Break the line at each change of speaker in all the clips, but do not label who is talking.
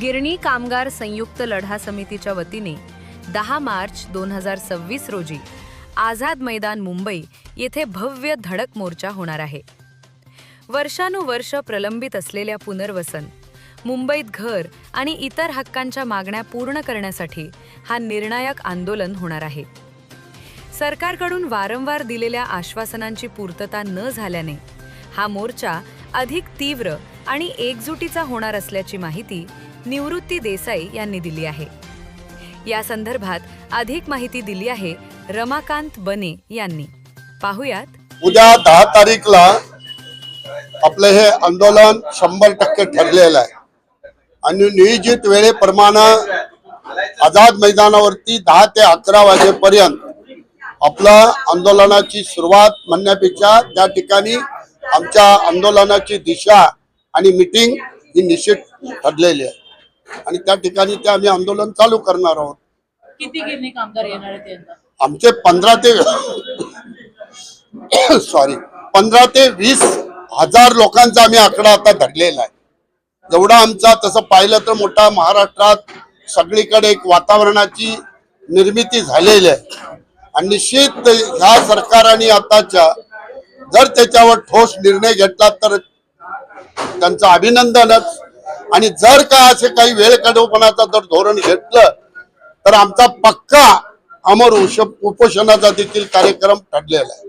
गिरणी कामगार संयुक्त लढा समितीच्या वतीने 10 मार्च 2026 रोजी आझाद मैदान मुंबई येथे भव्य धडक मोर्चा होणार आहे। वर्षानुवर्ष प्रलंबित असलेल्या पुनर्वसन, मुंबईत घर आणि इतर हक्कांच्या मागण्या पूर्ण करण्यासाठी हा निर्णायक आंदोलन होणार आहे। सरकारकडून वारंवार दिलेल्या आश्वासनांची पूर्तता न झाल्याने हा मोर्चा अधिक तीव्र आणि एकजुटीचा होणार असल्याची माहिती निवृत्ती देसाई यांनी दिली आहे। या संदर्भात अधिक माहिती दिली आहे रमाकांत बने यांनी। पाहुयात।
उद्या 10 तारीखला आपले हे आंदोलन 100% ठरलेलं आहे आणि नियोजित वेळेप्रमाणे आझाद मैदानावरती 10 ते 11 वाजेपर्यंत आपल्या आंदोलनाची सुरुवात म्हणण्यापेक्षा त्या ठिकाणी आमच्या आंदोलनाची दिशा आणि मीटिंग ही निश्चित ठरलेली आहे आणि त्या ठिकाणी ते आम्ही आंदोलन चालू करणार आहोत।
किती गिरणी कामगार येणार आहेत यंदा?
आमचे 15 ते 20 हजार लोकांचा आम्ही आकडा आता धरलेला आहे। एवढा आमचा तसं पाहिलं तर मोठा महाराष्ट्रात सगळीकडे एक वातावरणाची निर्मिती झालेली आहे आणि निश्चित ह्या सरकारने आताच्या जर त्याच्यावर ठोस निर्णय घेतला तर त्यांचं अभिनंदनच, आणि जर का असे काही वेळकाढूपणाचा जर धोरण घेतलं तर आमचा पक्का अमर उपोषणाचा देखील कार्यक्रम ठरलेला आहे।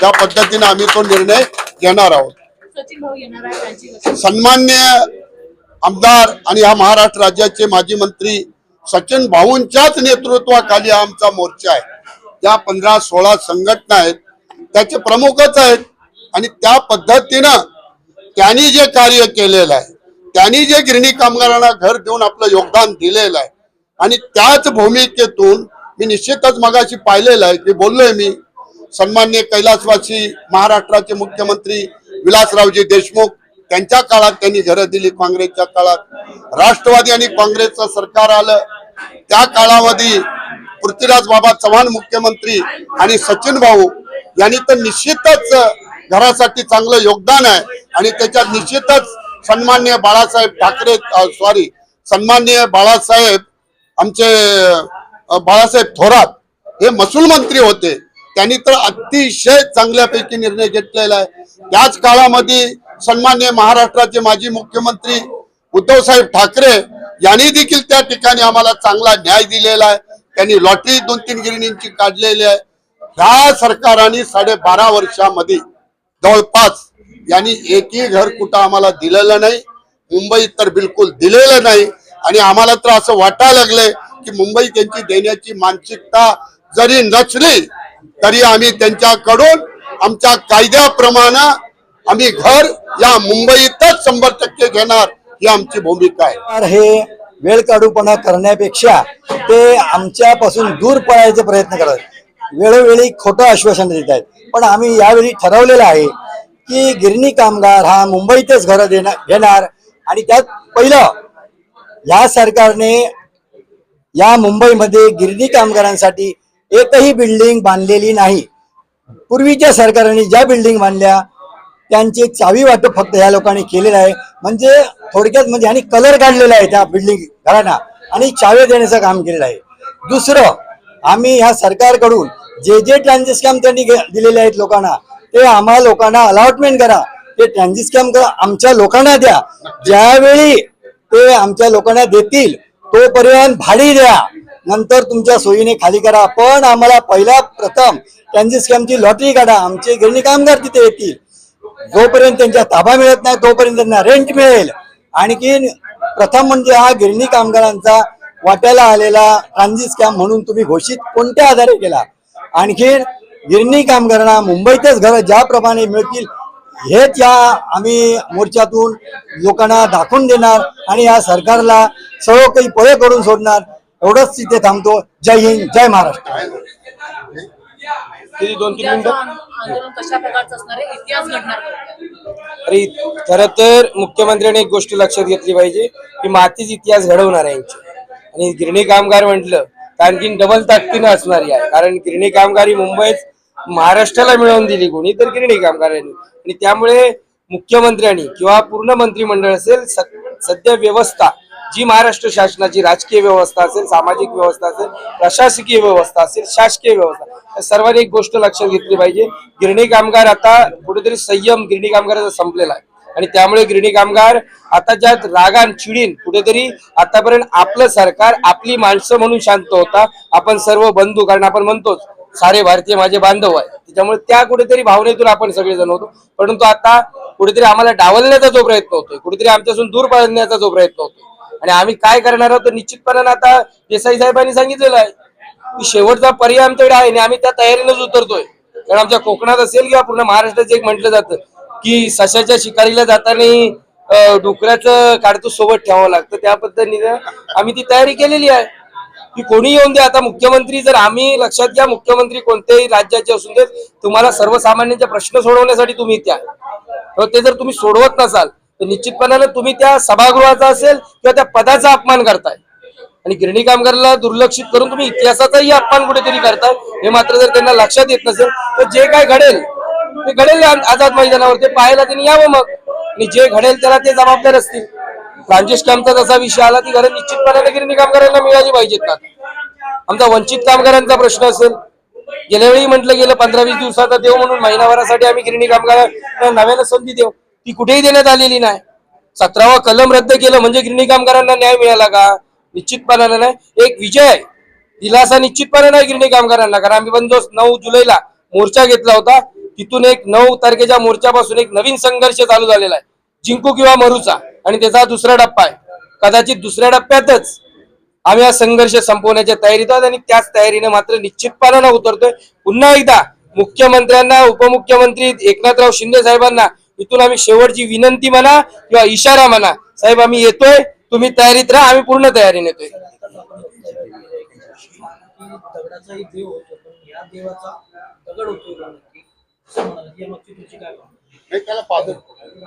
त्या पद्धतीने आम्ही तो निर्णय घेणार आहोत।
सचिन भाऊ येणार आहे, त्यांची
सन्मान्य आमदार आणि ह्या महाराष्ट्र राज्याचे माजी मंत्री सचिन भाऊंच्याच नेतृत्वाखाली आमचा मोर्चा आहे। त्या 15-16 संघटना आहेत, त्याचे प्रमुखच आहेत आणि त्या पद्धतीनं त्यांनी जे कार्य केलेलं आहे, त्यांनी जे गिरणी कामगारांना घर देऊन आपलं योगदान दिलेलं आहे आणि त्याच भूमिकेतून मी निश्चितच मगाशी पाहिलेलं आहे की बोललोय मी, सन्मान्य कैलासवासी महाराष्ट्राचे मुख्यमंत्री विलासरावजी देशमुख त्यांच्या काळात त्यांनी घरं दिली, काँग्रेसच्या काळात राष्ट्रवादी आणि काँग्रेसचं सरकार आलं त्या काळामध्ये पृथ्वीराज बाबा चव्हाण मुख्यमंत्री आणि सचिन भाऊ यांनी तर निश्चितच घरासाठी चांगलं योगदान आहे आणि त्याच्यात निश्चितच सन्मान्य बाळासाहेब ठाकरे सन्मान्य आमचे बाळासाहेब थोरात हे महसूल मंत्री होते, त्यांनी तर अतिशय चांगल्यापैकी निर्णय घेतलेला आहे। त्याच काळामध्ये सन्मान्य महाराष्ट्राचे माजी मुख्यमंत्री उद्धवसाहेब ठाकरे यांनी देखील त्या ठिकाणी आम्हाला चांगला न्याय दिलेला आहे। त्यांनी लॉटरी 2-3 गिरणींची काढलेली आहे। ह्या सरकारने 12.5 वर्षामध्ये जवळपास यांनी एकही घर कुठं आम्हाला दिलेलं नाही, मुंबईत तर बिलकुल दिलेलं नाही आणि आम्हाला तर असं वाटायला लागलंय की मुंबई त्यांची देण्याची मानसिकता जरी नसली तरी आम्ही त्यांच्याकडून आमच्या कायद्याप्रमाणे आम्ही घर या मुंबईतच 100% घेणार ही आमची भूमिका आहे।
हे वेळ काढूपणा करण्यापेक्षा ते आमच्यापासून दूर पळायचे प्रयत्न करत, वेळोवेळी खोटं आश्वासन देत आहेत। पण आम्ही यावेळी ठरवलेलं आहे की गिरणी कामगार हा मुंबईतच घर घेणार आणि त्यात पहिलं या सरकारने या मुंबईमध्ये गिरणी कामगारांसाठी एकही बिल्डिंग बांधलेली नाही। पूर्वीच्या सरकारने ज्या बिल्डिंग बांधल्या त्यांची चावी वाटप फक्त ह्या लोकांनी केलेलं आहे, म्हणजे थोडक्यात म्हणजे आणि कलर काढलेला आहे त्या बिल्डिंग घरांना आणि चावी देण्याचं काम केलेलं आहे। दुसरं, आम्ही ह्या सरकारकडून जे ट्रान्झिस्कॅम त्यांनी दिलेले आहेत लोकांना ते आम्हा लोकांना अलॉटमेंट करा, ते ट्रान्झिस्कॅम आमच्या लोकांना द्या। ज्यावेळी ते आमच्या लोकांना देतील तोपर्यंत भाडी द्या, नंतर तुमच्या सोयीने खाली करा, पण आम्हाला पहिला प्रथम ट्रान्झिस्कॅमची लॉटरी काढा, आमचे गिरणी कामगार तिथे येतील। जोपर्यंत त्यांच्या ताबा मिळत नाही तोपर्यंत त्यांना रेंट मिळेल। आणखी प्रथम म्हणजे हा गिरणी कामगारांचा वाट्याला आलेला ट्रान्झिस्कॅम म्हणून तुम्ही घोषित कोणत्या आधारे केला? आणखी गिरणी कामगारांना मुंबईतच घर ज्याप्रमाणे मिळतील हेच या आम्ही मोर्चातून लोकांना दाखवून देणार आणि या सरकारला सर्व काही पळे करून सोडणार। एवढंच तिथे थांबतो। जय हिंद, जय महाराष्ट्र।
आंदोलन कशा प्रकारचं असणार आहे, इतिहास घडणार का?
अरे खरं तर मुख्यमंत्र्यांनी एक गोष्ट लक्षात घेतली पाहिजे की मातीच इतिहास घडवणार आहे यांची, आणि गिरणी कामगार म्हटलं तर आणखी डबल ताकदीनं असणारी आहे, कारण गिरणी कामगारी मुंबईत महाराष्ट्राला मिळवून दिली कोणी तर गिरणी कामगारांनी, आणि त्यामुळे मुख्यमंत्र्यांनी किंवा पूर्ण मंत्रिमंडळ असेल सध्या व्यवस्था जी महाराष्ट्र शासनाची राजकीय व्यवस्था असेल, सामाजिक व्यवस्था असेल, प्रशासकीय व्यवस्था असेल, शासकीय व्यवस्था, या सर्वांनी एक गोष्ट लक्षात घेतली पाहिजे. गिरणी कामगार आता कुठेतरी संयम गिरणी कामगाराचा संपलेला आहे आणि त्यामुळे गिरणी कामगार आता ज्यात रागान चिडीन कुठेतरी आतापर्यंत आपलं सरकार आपली माणसं म्हणून शांत होता, आपण सर्व बंधू, कारण आपण म्हणतोच सारे भारतीय माझे बांधव आहे, त्याच्यामुळे त्या कुठेतरी भावनेतून आपण सगळेजण होतो. परंतु आता कुठेतरी आम्हाला डावलण्याचा जो प्रयत्न होतोय, कुठेतरी आमच्यापासून दूर पळण्याचा जो प्रयत्न होतोय, आणि आम्ही काय करणार आहोत तर निश्चितपणाने आता देसाई साहेबांनी सांगितलेलं आहे की शेवटचा पर्याय आमच्याकडे आहे आणि आम्ही त्या तयारीनेच उतरतोय. कारण आमच्या कोकणात असेल किंवा पूर्ण महाराष्ट्रात एक म्हटलं जातं की सशाच्या शिकारीला जाताना डुकऱ्याचं काडतूस सोबत ठेवावं लागतं, त्या पद्धतीने आम्ही ती तयारी केलेली आहे की कोणी येऊन दे. आता मुख्यमंत्री जर आम्ही लक्षात घ्या, मुख्यमंत्री कोणत्याही राज्याचे असून देत, तुम्हाला सर्वसामान्यांचे प्रश्न सोडवण्यासाठी तुम्ही त्या ते जर तुम्ही सोडवत नसाल तर निश्चितपणाने तुम्ही त्या सभागृहाचा असेल किंवा त्या पदाचा अपमान करताय आणि गिरणी कामगाराला दुर्लक्षित करून तुम्ही इतिहासाचाही अपमान कुठेतरी करताय. हे मात्र जर त्यांना लक्षात येत नसेल तर जे काय घडेल ते घडेल आझाद मैदानावर, ते पाहायला त्यांनी यावं मग, आणि जे घडेल त्याला ते जबाबदार असतील. फ्रान्सिस कॅम्पचा जसा विषय आला, ती घरे निश्चितपणाने गिरणी कामगारांना मिळाली पाहिजेत का. आमचा वंचित कामगारांचा प्रश्न असेल, गेल्या वेळी म्हटलं गेलं 15-20 दिवसाचा देव म्हणून महिनाभरासाठी आम्ही गिरणी कामगारांना नव्यानं संधी देऊ, ती कुठेही देण्यात आलेली नाही. 17वा कलम रद्द केलं म्हणजे गिरणी कामगारांना न्याय मिळाला का? निश्चितपणाने नाही. एक विजय दिलासा निश्चितपणे नाही गिरणी कामगारांना, कारण आम्ही बंदोबस्त 9 जुलैला मोर्चा घेतला होता, तिथून एक 9 तारखेच्या मोर्चापासून एक नवीन संघर्ष चालू झालेला आहे, जिंकू किंवा मरूचा, आणि त्याचा दुसरा टप्पा आहे. कदाचित दुसऱ्या टप्प्यातच आम्ही हा संघर्ष संपवण्याच्या तयारीत आहोत आणि त्याच तयारीने मात्र निश्चितपणाने उतरतोय. पुन्हा एकदा मुख्यमंत्र्यांना, उपमुख्यमंत्री एकनाथराव शिंदे साहेबांना इथून आम्ही शेवटची विनंती म्हणा किंवा इशारा म्हणा, साहेब आम्ही येतोय, तुम्ही तयारीत राहा, आम्ही पूर्ण तयारीने येतोय.
दगडाचाही देव होतो, पण या देवाचा दगड होतो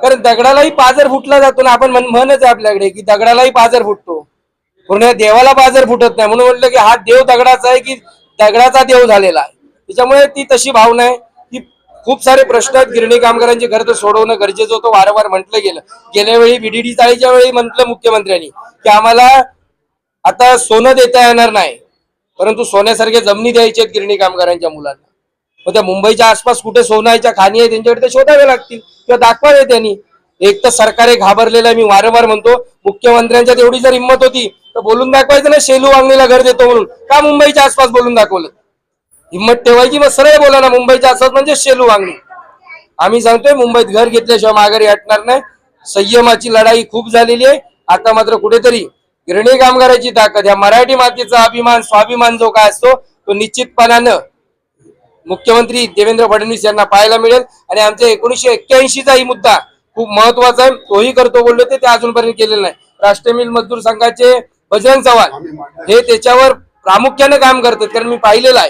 कारण दगडालाही पाजर फुटला जातो ना, आपण म्हणच आहे आपल्याकडे की दगडालाही पाजर फुटतो, पूर्ण देवाला पाजर फुटत नाही. म्हणून म्हटलं की हा देव दगडाचा आहे की दगडाचा देव झालेला आहे. त्याच्यामुळे ती तशी भावना आहे की खूप सारे प्रश्न आहेत गिरणी कामगारांचे खरं तर सोडवणं गरजेचं होतं. वारंवार म्हटलं गेलं, गेल्या वेळी बीडीडी चाळीच्या वेळी म्हटलं मुख्यमंत्र्यांनी की आम्हाला आता सोनं देता येणार नाही, परंतु सोन्यासारख्या जमिनी द्यायच्या आहेत गिरणी कामगारांच्या मुलांना. मग त्या मुंबईच्या आसपास कुठे सोन्याच्या खाणी आहे त्यांच्याकडे ते शोधावे लागतील किंवा दाखवावे त्यांनी. एक तर सरकार हे घाबरलेलं आहे. मी वारंवार म्हणतो मुख्यमंत्र्यांच्यात एवढी जर हिंमत होती तर बोलून दाखवायचं ना शेलू वांगणीला घर देतो म्हणून, का मुंबईच्या आसपास बोलून दाखवलं? हिंमत ठेवायची, मग सरळ बोला ना मुंबईच्या आसपास म्हणजे शेलू वांगणी. आम्ही सांगतोय मुंबईत घर घेतल्याशिवाय माघारी हटणार नाही. संयमाची लढाई खूप झालेली आहे. आता मात्र कुठेतरी गिरणी कामगाराची ताकद, या मराठी मातीचा अभिमान, स्वाभिमान जो काय असतो तो निश्चितपणानं मुख्यमंत्री देवेंद्र फडणवीस यांना पाहायला मिळेल. आणि आमच्या 1981चा मुद्दा खूप महत्वाचा आहे, तोही करतो बोलले ते अजूनपर्यंत केलेलं नाही. राष्ट्रीय मिल मजदूर संघाचे बजरंग चव्हाण हे त्याच्यावर प्रामुख्याने काम करतात, कारण मी पाहिलेलं आहे.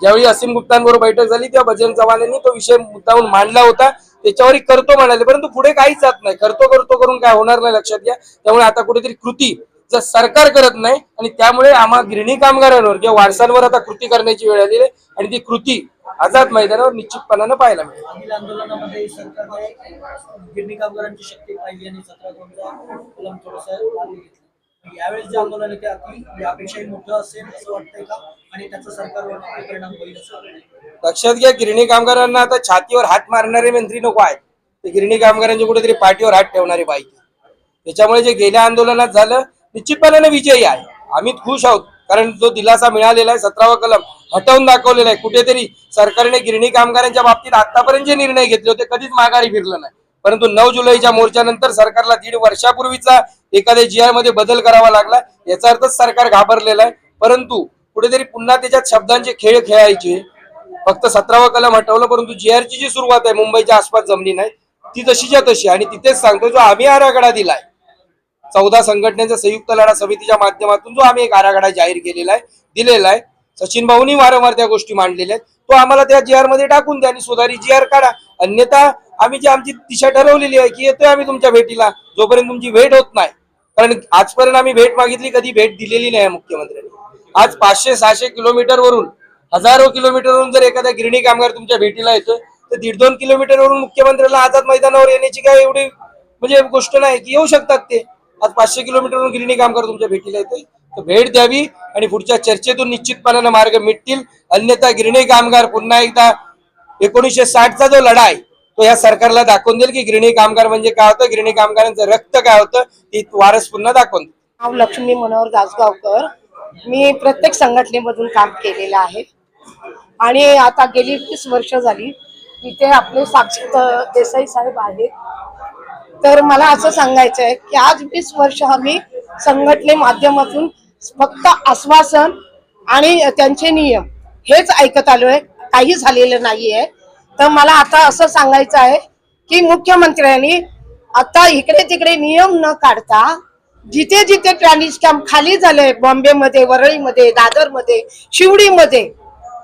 ज्यावेळी असीम गुप्तांबरोबर बैठक झाली तेव्हा बजरंग चव्हाण यांनी तो विषय मुद्दाहून मांडला होता, त्याच्यावरही करतो म्हणाले, परंतु पुढे काहीच जात नाही. करतो करून काय होणार नाही, लक्षात घ्या. त्यामुळे आता कुठेतरी कृती जर सरकार करत नाही आणि त्यामुळे आम्हा गिरणी कामगारांवर किंवा वारसांवर आता कृती करण्याची वेळ आलेली आहे आणि ती कृती आझाद मैदानावर निश्चितपणाने पाहायला मिळेल.
मागील आंदोलनामध्ये सरकारने गिरणी कामगारांची शक्ती पाहिली आणि 17 कलम थोडंसं लागू घेतलं. यावेळेस जे आंदोलन आहे ते अति यापेक्षाही मोठं असेल असं वाटतंय का, आणि त्याचा सरकारवर परिणाम होईल असं वाटतंय?
लक्षात घ्या, गिरणी कामगारांना आता छातीवर हात मारणारे मंत्री नको आहेत, ते गिरणी कामगारांचे कुठेतरी पाठीवर हात ठेवणारे पाहिजे. त्याच्यामुळे जे गेल्या आंदोलनात झालं निश्चितपणाने विजयी आहे. आम्ही खुश आहोत, कारण जो दिलासा मिळालेला आहे 17वा कलम हटवून दाखवलेला आहे. कुठेतरी सरकारने गिरणी कामगारांच्या बाबतीत आतापर्यंत जे निर्णय घेतले होते कधीच माघारी फिरलं नाही, परंतु 9 जुलैच्या मोर्चानंतर सरकारला 1.5 वर्षापूर्वीचा एखाद्या GR मध्ये बदल करावा लागला. याचा अर्थच सरकार घाबरलेलं आहे. परंतु कुठेतरी पुन्हा त्याच्यात शब्दांचे खेळ खेळायचे. फक्त 17वा कलम हटवलं, परंतु GR ची जी सुरुवात आहे मुंबईच्या आसपास जमली नाही, ती तशीच्या तशी. आणि तिथेच सांगतो, जो आम्ही आराखडा दिलाय 14 संघटनेच्या संयुक्त लढा समितीच्या माध्यमातून, जो आम्ही एक आराखडा जाहीर केलेला आहे, दिलेला आहे, सचिन भाऊनी वारंवार त्या गोष्टी मांडलेल्या आहेत, तो आम्हाला त्या GR मध्ये टाकून द्या आणि सुधारित GR काढा. अन्यथा आम्ही जी आमची दिशा ठरवलेली आहे की येतोय आम्ही तुमच्या भेटीला, जोपर्यंत तुमची भेट होत नाही. कारण आजपर्यंत आम्ही भेट मागितली, कधी भेट दिलेली नाही मुख्यमंत्र्यांनी. आज 500-600 किलोमीटरवरून, हजारो किलोमीटरवरून जर एखादा गिरणी कामगार तुमच्या भेटीला येतोय तर 1.5-2 किलोमीटरवरून मुख्यमंत्र्याला आझाद मैदानावर येण्याची काय एवढी म्हणजे गोष्ट नाही की येऊ शकतात ते. आज 500 किलोमीटरवरून गिरणी कामगार तुमच्या भेटीला येते, तर भेट द्यावी आणि पुढच्या चर्चेतून निश्चितपणाने मार्ग मिटतील. अन्यथा गिरणी कामगार पुन्हा एकदा 1960चा जो लढा आहे तो या सरकारला दाखवून देईल की गिरणी कामगार म्हणजे काय होतं, गिरणी कामगारांचं रक्त काय होतं, ती वारस पुन्हा दाखवून देईल.
नाव लक्ष्मी मनोहर दासगावकर. मी प्रत्येक संघटनेमधून काम केलेलं आहे आणि आता गेली 20 वर्ष झाली इथे आपले साक्षी देसाई साहेब आहेत. तर मला असं सांगायचं आहे की आज 20 वर्ष आम्ही संघटने माध्यमातून फक्त आश्वासन आणि त्यांचे नियम हेच ऐकत आलोय, काही झालेलं नाहीये. तर मला आता असं सांगायचं आहे की मुख्यमंत्र्यांनी आता इकडे तिकडे नियम न काढता जिथे जिथे ट्रॅनिश कॅम्प खाली झाले, बॉम्बेमध्ये, वरळीमध्ये, दादरमध्ये, शिवडीमध्ये,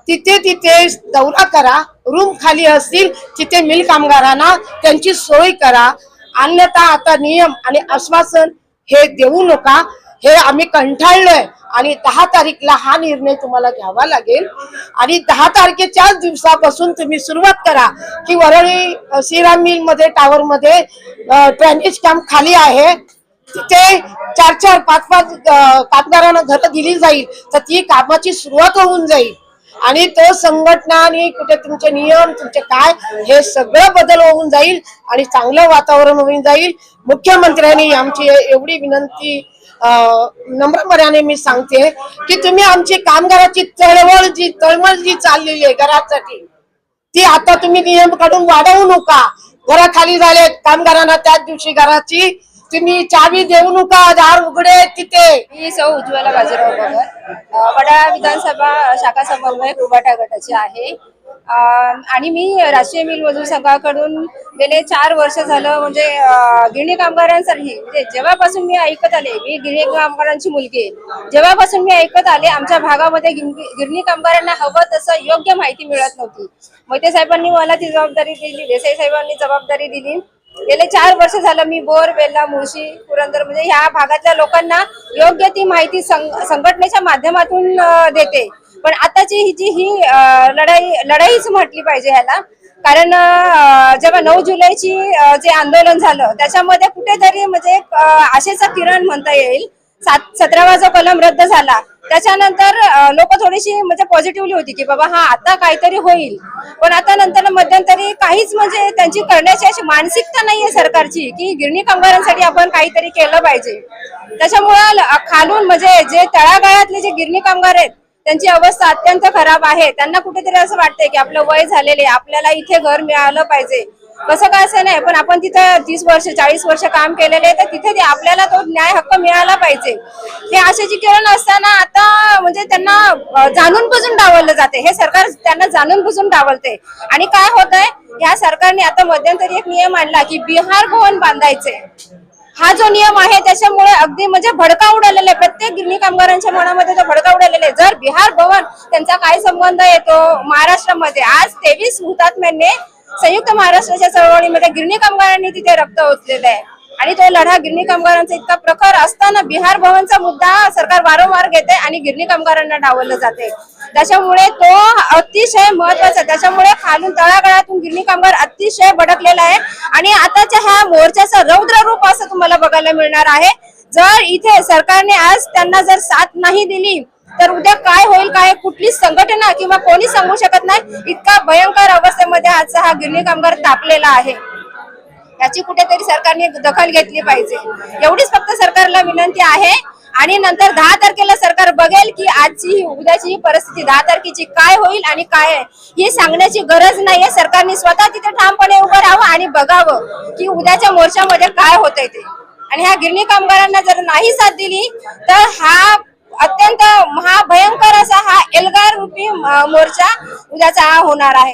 तिथे तिथे दौरा करा. रूम खाली असतील तिथे मिल कामगारांना त्यांची सोय करा. अन्यथा आता नियम आणि आश्वासन हे देऊ नका. हे आम्ही कंटाळलोय आणि 10 तारीखला हा निर्णय तुम्हाला घ्यावा लागेल. आणि 10 तारखेच्याच दिवसापासून तुम्ही सुरुवात करा की वरळी श्रीराम मिल मध्ये, टावर मध्ये ट्रॅनिश कॅम्प खाली आहे, तिथे 4-4, 5-5 कामगारांना घरं दिली जाईल. तर ती कामाची सुरुवात होऊन जाईल आणि तो संघटना आणि कुठे तुमचे नियम, तुमचे काय, हे सगळं बदल होऊन जाईल आणि चांगलं वातावरण होऊन जाईल. मुख्यमंत्र्यांनी आमची एवढी विनंती नम्रपणाने मी सांगते की तुम्ही आमची कामगाराची तळमळ जी चाललेली आहे घरासाठी, ती आता तुम्ही नियम काढून वाढवू नका. घरा खाली झाले कामगारांना त्याच दिवशी घराची तुम्ही चावी देऊ नका, दार उघडे तिथे.
मी सौ उज्ज्वला बाजीराव बगर, वडाळा विधानसभा शाखा समन्वयक उभाटा गटाची आहे. आणि मी राष्ट्रीय मिल मजूर संघाकडून गेले 4 वर्ष झालं म्हणजे गिरणी कामगारांसाठी म्हणजे जेव्हापासून मी ऐकत आले, मी गिरणी कामगारांची मुलगी आहे, जेव्हापासून मी ऐकत आले आमच्या भागामध्ये गिरणी कामगारांना हवं तसं योग्य माहिती मिळत नव्हती. मोहिते साहेबांनी मला ती जबाबदारी दिली, देसाई साहेबांनी जबाबदारी दिली. गेले 4 वर्ष झालं मी बोर, वेल्ला, मुळशी, पुरंदर म्हणजे ह्या भागातल्या लोकांना योग्य ती माहिती संघटनेच्या माध्यमातून देते. पण आताची ही लढाईच म्हटली पाहिजे ह्याला. कारण जेव्हा 9 जुलैची जे आंदोलन झालं त्याच्यामध्ये कुठेतरी म्हणजे आशेचा किरण म्हणता येईल. 17वा जो कलम रद्द झाला त्याच्यानंतर लोक थोडीशी म्हणजे पॉझिटिव्हली होती की बाबा हा आता काहीतरी होईल. पण आता नंतर मध्यंतरी काहीच म्हणजे त्यांची करण्याची अशी मानसिकता नाहीये सरकारची की गिरणी कामगारांसाठी आपण काहीतरी केलं पाहिजे. त्याच्यामुळे खालून म्हणजे जे तळागाळातले जे गिरणी कामगार आहेत त्यांची अवस्था अत्यंत खराब आहे. त्यांना कुठेतरी असं वाटतंय की आपलं वय झालेले, आपल्याला इथे घर मिळालं पाहिजे. कसं काय असं नाही, पण आपण तिथं 30 वर्ष 40 वर्ष काम केलेले तर तिथे आपल्याला तो न्याय हक्क मिळाला पाहिजे. हे आशेची किरण असताना आता म्हणजे त्यांना जाणून बुजून डावललं जाते. हे सरकार त्यांना जाणून बुजून डावलते. आणि काय होत आहे, ह्या सरकारने आता मध्यंतरी एक नियम आणला की बिहार भवन बांधायचे. हा जो नियम आहे त्याच्यामुळे अगदी म्हणजे भडका उडालेला आहे प्रत्येक गिरणी कामगारांच्या मनामध्ये. तो भडका उडालेला आहे. जर बिहार भवन त्यांचा काय संबंध येतो महाराष्ट्रामध्ये? आज 23 हुतात्म्यांनी संयुक्त महाराष्ट्राच्या चळवळीमध्ये गिरणी कामगारांनी तिथे रक्त ओतलेलं आहे. आणि तो लढा गिरणी कामगारांचा इतका प्रखर असताना बिहार भवनचा मुद्दा सरकार वारंवार घेते आणि गिरणी कामगारांना डावललं जाते. त्याच्यामुळे तो अतिशय महत्वाचा. त्याच्यामुळे खालून तळागाळातून गिरणी कामगार अतिशय भडकलेला आहे. आणि आताच्या ह्या मोर्चाचं रौद्र रूप असं तुम्हाला बघायला मिळणार आहे. जर इथे सरकारने आज त्यांना जर साथ नाही दिली तर उद्या काय होईल, काय कुठली संघटना किंवा कोणी सांगू शकत नाही. इतका भयंकर अवस्थेमध्ये आजचा हा गिरणी कामगार तापलेला आहे. याची कुठेतरी सरकारने दखल घेतली पाहिजे, एवढीच फक्त सरकारला विनंती आहे. आणि नंतर 10 तारखेला सरकार बघेल की आजची उद्याची ही परिस्थिती 10 तारखेची काय होईल आणि काय आहे ही सांगण्याची गरज नाहीये. सरकारने स्वतः तिथे ठामपणे उभं राहावं आणि बघावं की उद्याच्या मोर्चामध्ये काय होतंय ते. आणि ह्या गिरणी कामगारांना जर नाही साथ दिली तर हा अत्यंत महाभयंकर असा हा एल्गार रूपी मोर्चा उद्याचा होणार आहे.